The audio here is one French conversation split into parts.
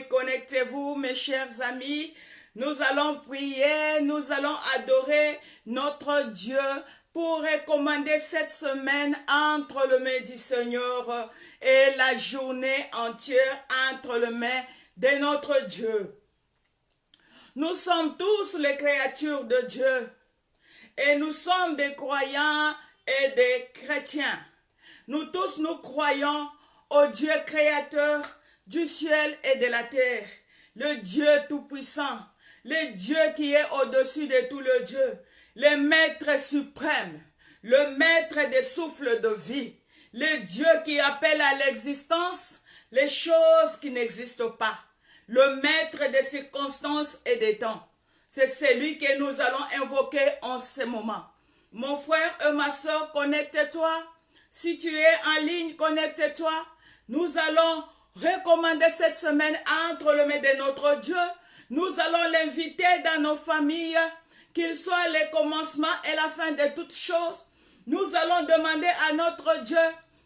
Connectez-vous, mes chers amis. Nous allons prier, nous allons adorer notre Dieu pour recommander cette semaine entre les mains du Seigneur et la journée entière entre les mains de notre Dieu. Nous sommes tous les créatures de Dieu et nous sommes des croyants et des chrétiens. Nous tous, nous croyons au Dieu créateur du ciel et de la terre, le Dieu tout-puissant, le Dieu qui est au-dessus de tout le Dieu, le maître suprême, le maître des souffles de vie, le Dieu qui appelle à l'existence les choses qui n'existent pas, le maître des circonstances et des temps. C'est celui que nous allons invoquer en ce moment. Mon frère et ma soeur, connecte-toi. Si tu es en ligne, connecte-toi. Nous allons recommander cette semaine entre les mains de notre Dieu. Nous allons l'inviter dans nos familles, qu'il soit le commencement et la fin de toutes choses. Nous allons demander à notre Dieu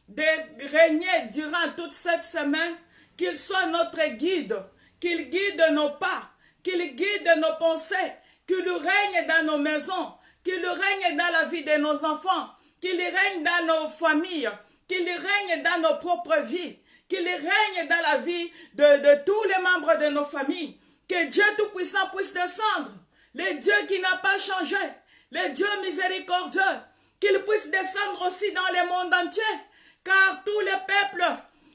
de régner durant toute cette semaine, qu'il soit notre guide, qu'il guide nos pas, qu'il guide nos pensées, qu'il règne dans nos maisons, qu'il règne dans la vie de nos enfants, qu'il règne dans nos familles, qu'il règne dans nos propres vies, qu'il règne dans la vie de tous les membres de nos familles. Que Dieu Tout-Puissant puisse descendre, le Dieu qui n'a pas changé, le Dieu miséricordieux, qu'il puisse descendre aussi dans le monde entier, car tous les peuples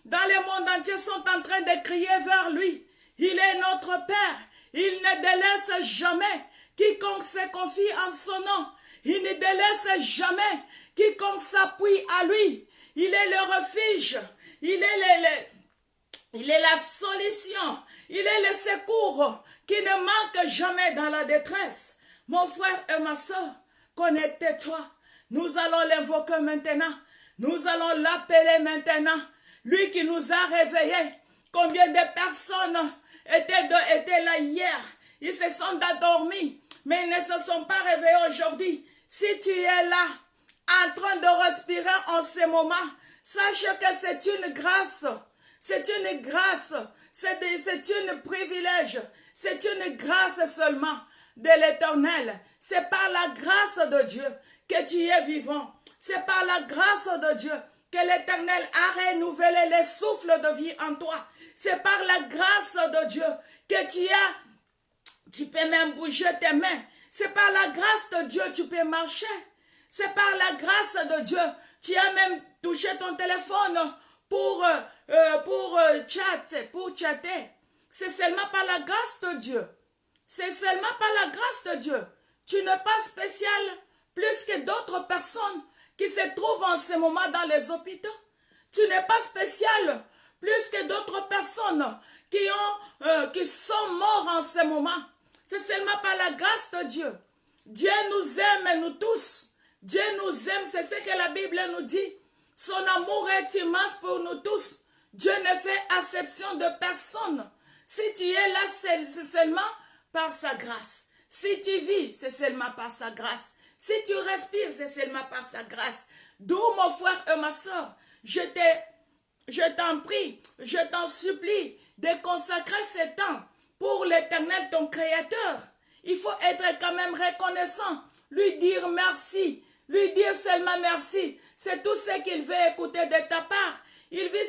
dans le monde entier sont en train de crier vers lui. Il est notre Père, il ne délaisse jamais quiconque se confie en son nom. Il ne délaisse jamais quiconque s'appuie à lui. Il est le refuge, il est la solution, il est le secours qui ne manque jamais dans la détresse. Mon frère et ma soeur, connectez-toi. Nous allons l'invoquer maintenant. Nous allons l'appeler maintenant. lui qui nous a réveillés. Combien de personnes étaient là hier? Ils se sont endormis, mais ils ne se sont pas réveillés aujourd'hui. Si tu es là, en train de respirer en ce moment, sache que c'est une grâce. C'est une grâce. C'est un privilège. C'est une grâce seulement de l'Éternel. C'est par la grâce de Dieu que tu es vivant. C'est par la grâce de Dieu que l'Éternel a renouvelé les souffles de vie en toi. C'est par la grâce de Dieu que tu peux même bouger tes mains. C'est par la grâce de Dieu que tu peux marcher. C'est par la grâce de Dieu. Tu as même touché ton téléphone pour chatter. C'est seulement par la grâce de Dieu. C'est seulement par la grâce de Dieu. Tu n'es pas spécial plus que d'autres personnes qui se trouvent en ce moment dans les hôpitaux. Tu n'es pas spécial plus que d'autres personnes qui sont morts en ce moment. C'est seulement par la grâce de Dieu. Dieu nous aime, nous tous. Dieu nous aime, c'est ce que la Bible nous dit. Son amour est immense pour nous tous. Dieu ne fait exception de personne. Si tu es là, c'est seulement par sa grâce. Si tu vis, c'est seulement par sa grâce. Si tu respires, c'est seulement par sa grâce. D'où, mon frère et ma soeur, je t'en prie, je t'en supplie de consacrer ce temps pour l'Éternel, ton Créateur. Il faut être quand même reconnaissant, lui dire merci, lui dire seulement merci. C'est tout ce qu'il veut écouter de ta part. Il veut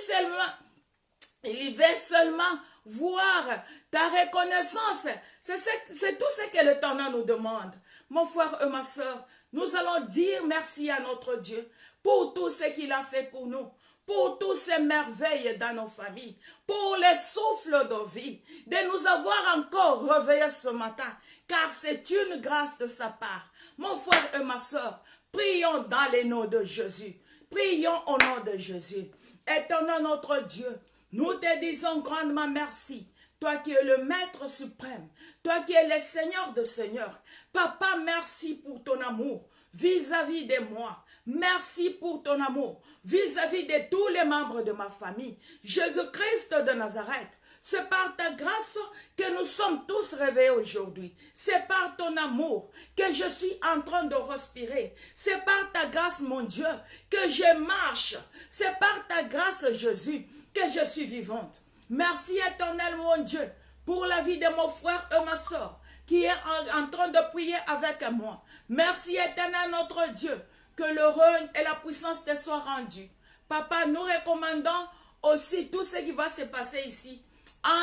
seulement voir ta reconnaissance. C'est tout ce que l'Éternel nous demande. Mon frère et ma soeur, nous allons dire merci à notre Dieu pour tout ce qu'il a fait pour nous, pour toutes ces merveilles dans nos familles, pour les souffles de vie, de nous avoir encore réveillés ce matin, car c'est une grâce de sa part. Mon frère et ma soeur, prions dans les noms de Jésus. Prions au nom de Jésus. Éternel notre Dieu, nous te disons grandement merci. Toi qui es le Maître suprême, toi qui es le Seigneur de Seigneurs. Papa, merci pour ton amour vis-à-vis de moi. Merci pour ton amour vis-à-vis de tous les membres de ma famille. Jésus-Christ de Nazareth, c'est par ta grâce que nous sommes tous réveillés aujourd'hui. C'est par ton amour que je suis en train de respirer. C'est par ta grâce, mon Dieu, que je marche. C'est par ta grâce, Jésus, que je suis vivante. Merci, éternel, mon Dieu, pour la vie de mon frère et ma soeur qui est en train de prier avec moi. Merci, éternel, notre Dieu, que le règne et la puissance te soient rendus. Papa, nous recommandons aussi tout ce qui va se passer ici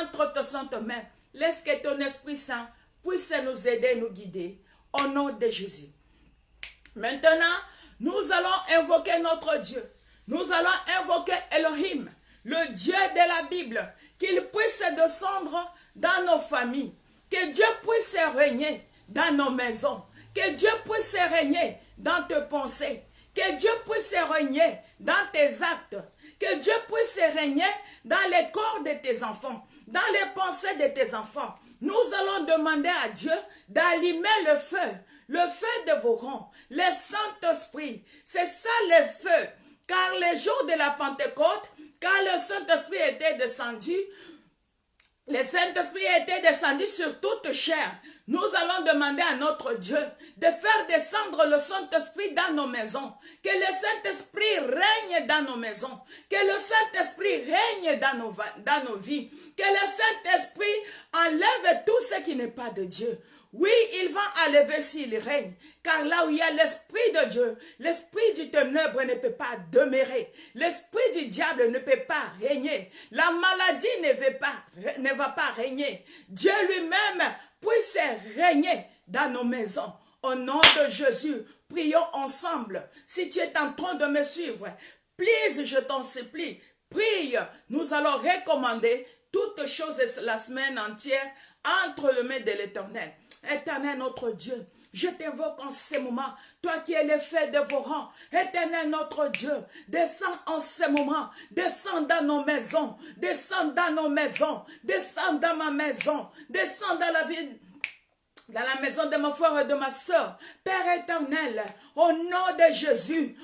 entre tes saintes mains. Laisse que ton Esprit Saint puisse nous aider, nous guider. Au nom de Jésus. Maintenant, nous allons invoquer notre Dieu. Nous allons invoquer Elohim, le Dieu de la Bible, qu'il puisse descendre dans nos familles. Que Dieu puisse régner dans nos maisons. Que Dieu puisse régner dans tes pensées. Que Dieu puisse régner dans tes actes. Que Dieu puisse régner dans les corps de tes enfants, dans les pensées de tes enfants. Nous allons demander à Dieu d'allumer le feu de vos rangs, le Saint-Esprit. C'est ça le feu. Car les jours de la Pentecôte, quand le Saint-Esprit était descendu, le Saint-Esprit était descendu sur toute chair. Nous allons demander à notre Dieu de faire descendre le Saint-Esprit dans nos maisons. Que le Saint-Esprit règne dans nos maisons. Que le Saint-Esprit règne dans nos vies. Que le Saint-Esprit enlève tout ce qui n'est pas de Dieu. Oui, il va enlever s'il règne. Car là où il y a l'Esprit de Dieu, l'Esprit du ténèbre ne peut pas demeurer. L'Esprit du diable ne peut pas régner. La maladie ne va pas régner. Dieu lui-même puisse régner dans nos maisons. Au nom de Jésus, prions ensemble. Si tu es en train de me suivre, please, je t'en supplie, prie. Nous allons recommander toutes choses la semaine entière entre les mains de l'Éternel. Éternel notre Dieu, je t'invoque en ce moment, toi qui es le fait de vos rangs. Éternel notre Dieu, descends en ce moment, descends dans nos maisons, descends dans nos maisons, descends dans ma maison, descends dans la vie, dans la maison de mon frère et de ma soeur. Père éternel, au nom de Jésus,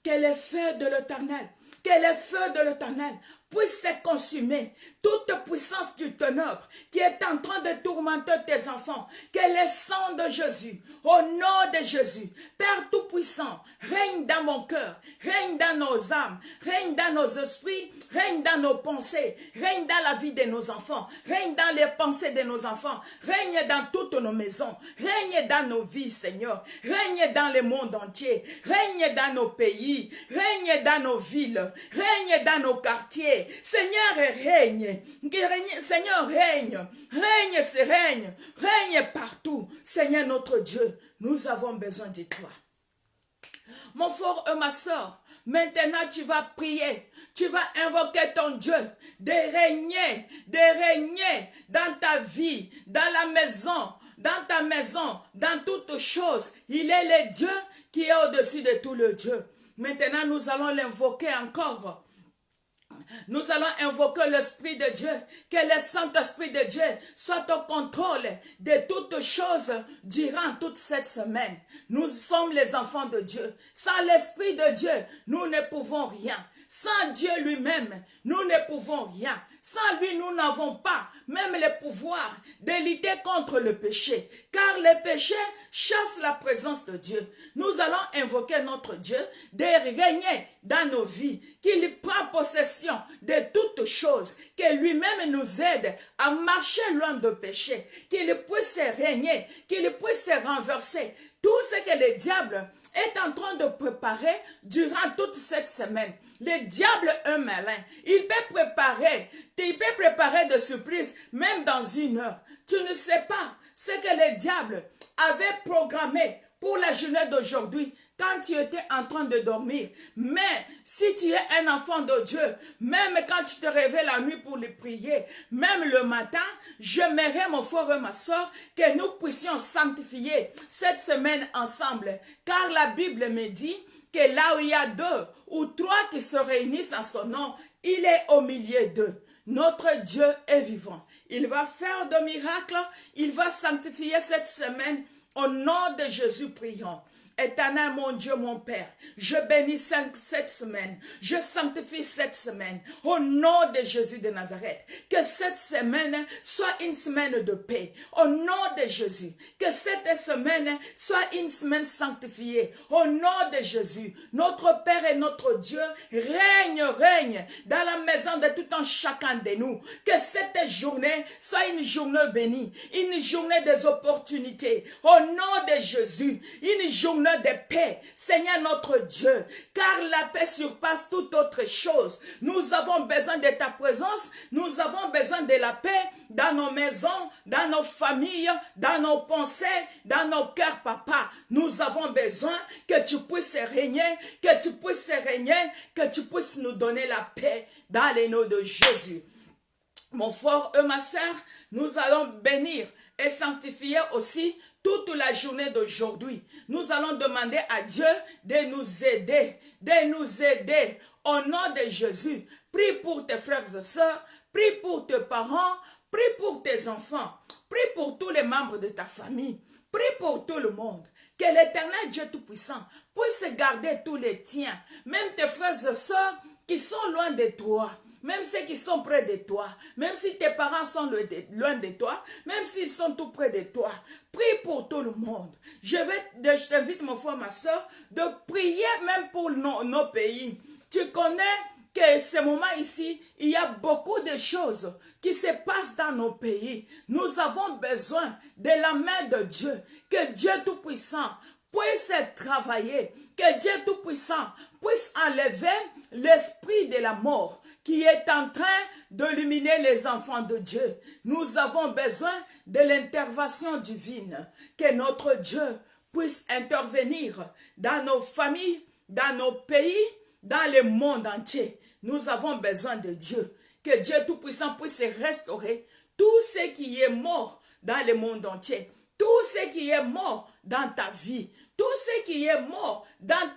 que le feu de l'Éternel, que les feux de l'Éternel puissent se consumer. Toute puissance du ténèbre qui est en train de tourmenter tes enfants, que le sang de Jésus, au nom de Jésus, Père Tout-Puissant, règne dans mon cœur, règne dans nos âmes, règne dans nos esprits, règne dans nos pensées, règne dans la vie de nos enfants, règne dans les pensées de nos enfants, règne dans toutes nos maisons, règne dans nos vies, Seigneur, règne dans le monde entier, règne dans nos pays, règne dans nos villes, règne dans nos quartiers. Seigneur, règne. Seigneur, règne. Règne partout. Seigneur notre Dieu, nous avons besoin de toi. Mon frère et ma soeur, maintenant tu vas prier, tu vas invoquer ton Dieu de régner dans ta vie, dans la maison, dans ta maison, dans toutes choses. Il est le Dieu qui est au-dessus de tout le Dieu. Maintenant, nous allons l'invoquer encore. Nous allons invoquer l'Esprit de Dieu, que le Saint-Esprit de Dieu soit au contrôle de toutes choses durant toute cette semaine. Nous sommes les enfants de Dieu. Sans l'Esprit de Dieu, nous ne pouvons rien. Sans Dieu lui-même, nous ne pouvons rien. Sans lui, nous n'avons pas même le pouvoir de lutter contre le péché. Car le péché chasse la présence de Dieu. Nous allons invoquer notre Dieu de régner dans nos vies. Qu'il prend possession de toutes choses. Que lui-même nous aide à marcher loin de péché. Qu'il puisse régner. Qu'il puisse renverser tout ce que le diable est en train de préparer durant toute cette semaine. Le diable est malin. Il peut préparer des surprises même dans une heure. Tu ne sais pas ce que le diable avait programmé pour la journée d'aujourd'hui quand tu étais en train de dormir. Mais si tu es un enfant de Dieu, même quand tu te réveilles la nuit pour les prier, même le matin, j'aimerais, mon frère et ma soeur, que nous puissions sanctifier cette semaine ensemble. Car la Bible me dit que là où il y a 2 ou 3 qui se réunissent en son nom, il est au milieu d'eux. Notre Dieu est vivant. Il va faire de miracles. Il va sanctifier cette semaine. Au nom de Jésus, prions. Éternel, mon Dieu, mon Père, je bénis cette semaine, je sanctifie cette semaine, au nom de Jésus de Nazareth, que cette semaine soit une semaine de paix, au nom de Jésus, que cette semaine soit une semaine sanctifiée, au nom de Jésus, notre Père et notre Dieu, règne dans la maison de tout un chacun de nous, que cette journée soit une journée bénie, une journée des opportunités, au nom de Jésus, une journée de paix, Seigneur notre Dieu, car la paix surpasse toute autre chose. Nous avons besoin de ta présence, nous avons besoin de la paix dans nos maisons, dans nos familles, dans nos pensées, dans nos cœurs, papa. Nous avons besoin que tu puisses régner, que tu puisses nous donner la paix dans le nom de Jésus. Mon frère et ma sœur, nous allons bénir et sanctifier aussi toute la journée d'aujourd'hui. Nous allons demander à Dieu de nous aider, au nom de Jésus. Prie pour tes frères et sœurs, prie pour tes parents, prie pour tes enfants, prie pour tous les membres de ta famille, prie pour tout le monde. Que l'Éternel Dieu Tout-Puissant puisse garder tous les tiens, même tes frères et sœurs qui sont loin de toi. Même ceux qui sont près de toi, même si tes parents sont loin de toi, même s'ils sont tout près de toi, prie pour tout le monde. Je t'invite, mon frère, ma soeur, de prier même pour nos pays. Tu connais que ce moment ici, il y a beaucoup de choses qui se passent dans nos pays. Nous avons besoin de la main de Dieu, que Dieu Tout-Puissant puisse travailler, que Dieu Tout-Puissant puisse enlever l'esprit de la mort qui est en train d'illuminer les enfants de Dieu. Nous avons besoin de l'intervention divine, que notre Dieu puisse intervenir dans nos familles, dans nos pays, dans le monde entier. Nous avons besoin de Dieu, que Dieu Tout-Puissant puisse restaurer tout ce qui est mort dans le monde entier, tout ce qui est mort dans ta vie, tout ce qui est mort dans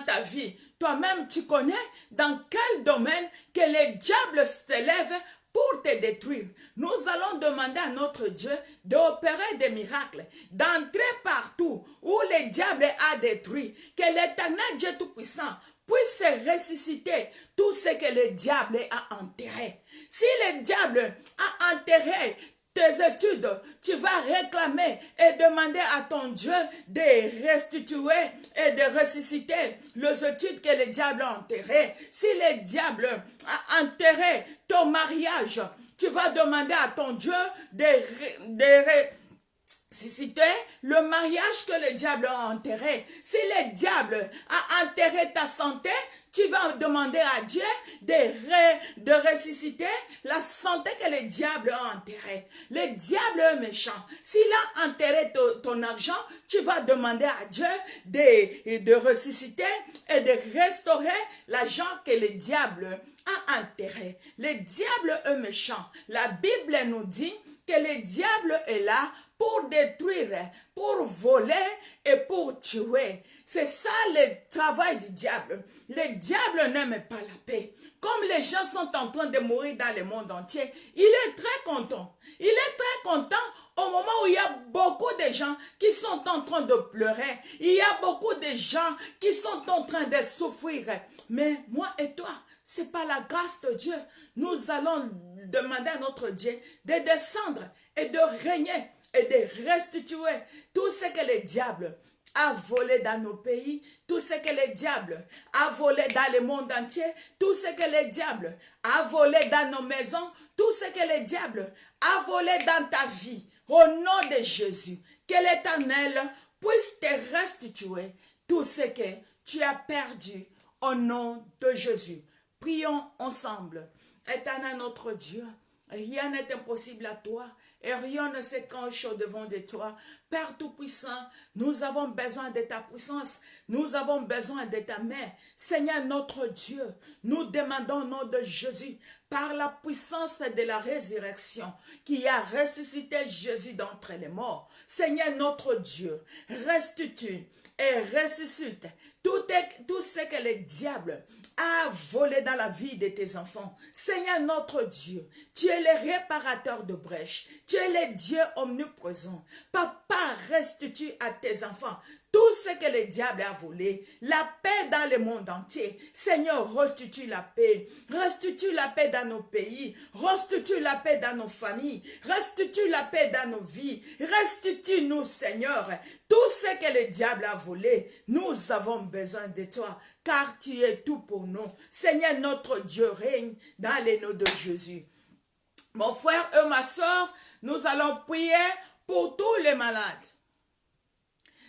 ta vie. Toi-même, tu connais dans quel domaine que le diable se lève pour te détruire. Nous allons demander à notre Dieu d'opérer des miracles, d'entrer partout où le diable a détruit, que l'Éternel Dieu Tout-Puissant puisse ressusciter tout ce que le diable a enterré. Si le diable a enterré tes études, tu vas réclamer et demander à ton Dieu de restituer et de ressusciter les études que le diable a enterrées. Si le diable a enterré ton mariage, tu vas demander à ton Dieu de ressusciter le mariage que le diable a enterré. Si le diable a enterré ta santé, tu vas demander à Dieu de ressusciter la santé que le diable a enterrée. Le diable est méchant. S'il a enterré ton argent, tu vas demander à Dieu de ressusciter et de restaurer l'argent que le diable a enterré. Le diable est méchant. La Bible nous dit que le diable est là pour détruire, pour voler et pour tuer. C'est ça le travail du diable. Le diable n'aime pas la paix. Comme les gens sont en train de mourir dans le monde entier, il est très content. Il est très content au moment où il y a beaucoup de gens qui sont en train de pleurer. Il y a beaucoup de gens qui sont en train de souffrir. Mais moi et toi, c'est par la grâce de Dieu. Nous allons demander à notre Dieu de descendre et de régner et de restituer tout ce que le diable a volé dans nos pays, tout ce que le diable a volé dans le monde entier, tout ce que le diable a volé dans nos maisons, tout ce que le diable a volé dans ta vie. Au nom de Jésus, que l'Éternel puisse te restituer tout ce que tu as perdu au nom de Jésus. Prions ensemble. Éternel notre Dieu, rien n'est impossible à toi. Et rien ne s'écanche au-devant de toi. Père Tout-Puissant, nous avons besoin de ta puissance. Nous avons besoin de ta main. Seigneur notre Dieu, nous demandons au nom de Jésus, par la puissance de la résurrection, qui a ressuscité Jésus d'entre les morts. Seigneur notre Dieu, restitue et ressuscite tout ce que le diable a volé dans la vie de tes enfants. Seigneur notre Dieu, tu es le réparateur de brèches. Tu es le Dieu omniprésent. Papa, restitue à tes enfants tout ce que le diable a volé, la paix dans le monde entier. Seigneur, restitue la paix. Restitue la paix dans nos pays. Restitue la paix dans nos familles. Restitue la paix dans nos vies. Restitue-nous, Seigneur, tout ce que le diable a volé. Nous avons besoin de toi, car tu es tout pour nous. Seigneur, notre Dieu règne dans le nom de Jésus. Mon frère et ma soeur, nous allons prier pour tous les malades.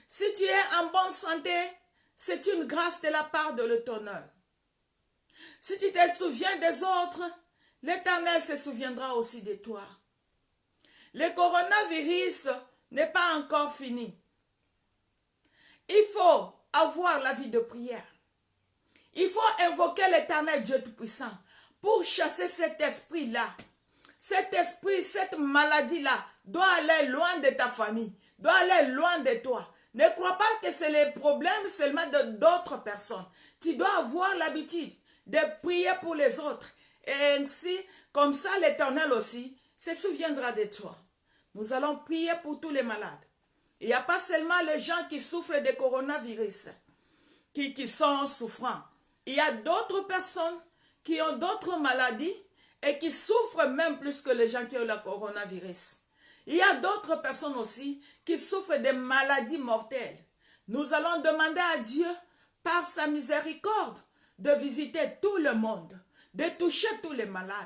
Si tu es en bonne santé, c'est une grâce de la part de l'Éternel. Si tu te souviens des autres, l'Éternel se souviendra aussi de toi. Le coronavirus n'est pas encore fini. Il faut avoir la vie de prière. Il faut invoquer l'Éternel Dieu Tout-Puissant pour chasser cet esprit-là. Cet esprit, cette maladie-là doit aller loin de ta famille, doit aller loin de toi. Ne crois pas que c'est le problème seulement de d'autres personnes. Tu dois avoir l'habitude de prier pour les autres. Et ainsi, comme ça, l'Éternel aussi se souviendra de toi. Nous allons prier pour tous les malades. Il n'y a pas seulement les gens qui souffrent de coronavirus, qui sont souffrants. Il y a d'autres personnes qui ont d'autres maladies et qui souffrent même plus que les gens qui ont le coronavirus. Il y a d'autres personnes aussi qui souffrent de maladies mortelles. Nous allons demander à Dieu, par sa miséricorde, de visiter tout le monde, de toucher tous les malades,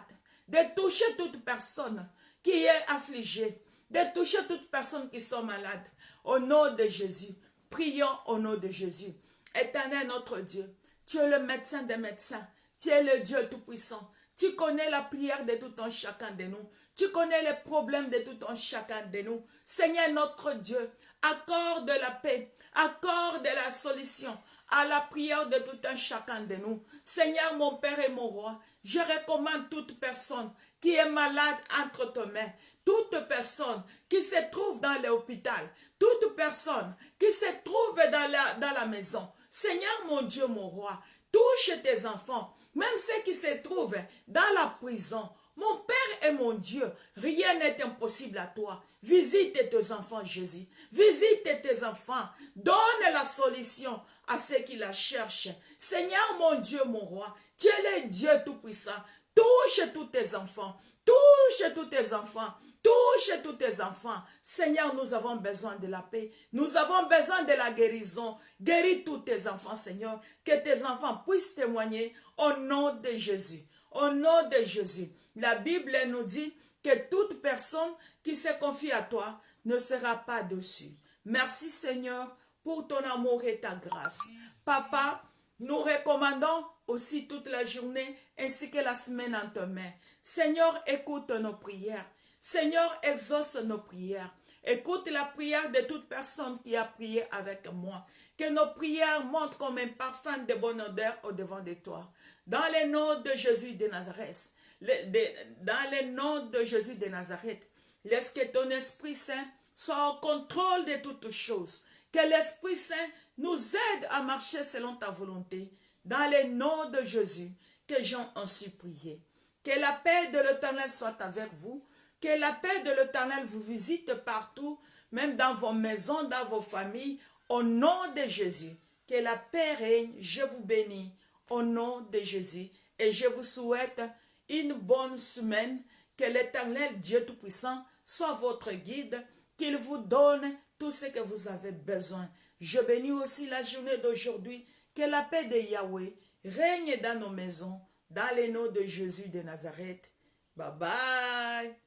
de toucher toute personne qui est affligée, de toucher toute personne qui sont malades. Au nom de Jésus, prions au nom de Jésus. Éternel notre Dieu, tu es le médecin des médecins, tu es le Dieu tout-puissant. Tu connais la prière de tout un chacun de nous. Tu connais les problèmes de tout un chacun de nous. Seigneur notre Dieu, accorde la paix, accorde la solution à la prière de tout un chacun de nous. Seigneur mon Père et mon Roi, je recommande toute personne qui est malade entre tes mains. Toute personne qui se trouve dans l'hôpital, toute personne qui se trouve dans la maison. Seigneur mon Dieu, mon Roi, touche tes enfants, même ceux qui se trouvent dans la prison. Mon Père et mon Dieu, rien n'est impossible à toi. Visite tes enfants, Jésus. Visite tes enfants. Donne la solution à ceux qui la cherchent. Seigneur, mon Dieu, mon roi, tu es le Dieu tout-puissant. Touche tous tes enfants. Touche tous tes enfants. Touche tous tes enfants. Seigneur, nous avons besoin de la paix. Nous avons besoin de la guérison. Guéris tous tes enfants, Seigneur. Que tes enfants puissent témoigner au nom de Jésus. Au nom de Jésus. La Bible nous dit que toute personne qui se confie à toi ne sera pas déçue. Merci, Seigneur, pour ton amour et ta grâce. Papa, nous recommandons aussi toute la journée ainsi que la semaine en tes mains. Seigneur, écoute nos prières. Seigneur, exauce nos prières. Écoute la prière de toute personne qui a prié avec moi. Que nos prières montent comme un parfum de bonne odeur au devant de toi. Dans le nom de Jésus de Nazareth. Dans le nom de Jésus de Nazareth. Laisse que ton Esprit Saint soit au contrôle de toutes choses. Que l'Esprit Saint nous aide à marcher selon ta volonté. Dans le nom de Jésus, que j'en suis prié. Que la paix de l'Éternel soit avec vous. Que la paix de l'Éternel vous visite partout, même dans vos maisons, dans vos familles, au nom de Jésus. Que la paix règne, je vous bénis, au nom de Jésus. Et je vous souhaite une bonne semaine. Que l'Éternel, Dieu Tout-Puissant, soit votre guide, qu'il vous donne tout ce que vous avez besoin. Je bénis aussi la journée d'aujourd'hui. Que la paix de Yahweh règne dans nos maisons, dans le nom de Jésus de Nazareth. Bye bye.